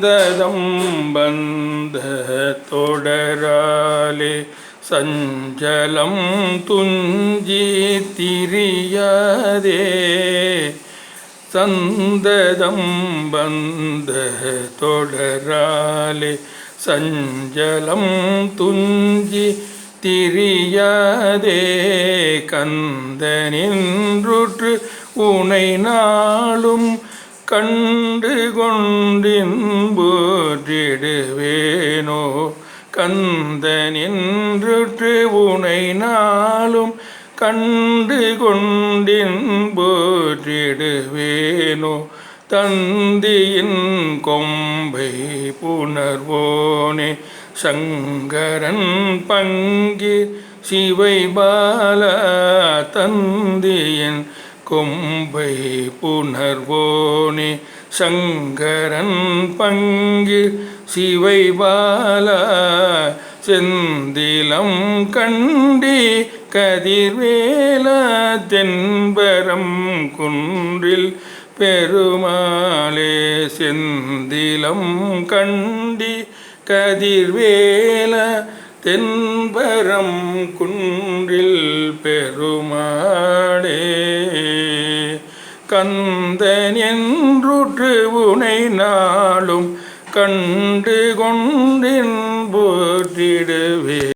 சந்ததம் வந்த தொடராலே சஞ்சலம் துஞ்சி திரியாதே. சந்ததம் வந்த தொடராலே சஞ்சலம் துஞ்சி திரியாதே. கந்தனின்றுற்று உனை நாளும் கண்டு கொண்டின்போற்றிடுவேனோ. கந்தனின்றுற்று உனை நாளும் கண்டு கொண்டின்போற்றிடுவேனோ. தந்தியின் கொம்பை புணர்வோனே சங்கரன் பங்கி சிவை பாலா. தந்தியின் கொம்பை புணர்வோனே சங்கரன் பங்கி சிவை பாலா. செந்திலம் கண்டி கதிர்வேலா தென்பரம் குன்றில் பெருமாளே. செந்திலம் கண்டி கதிர்வேலா தென்பரம் குன்றில் பெருமாளே. கந்தன் என்றுற்று உனை நாளும் கண்டு கொண்டின்போற்றிடுவே.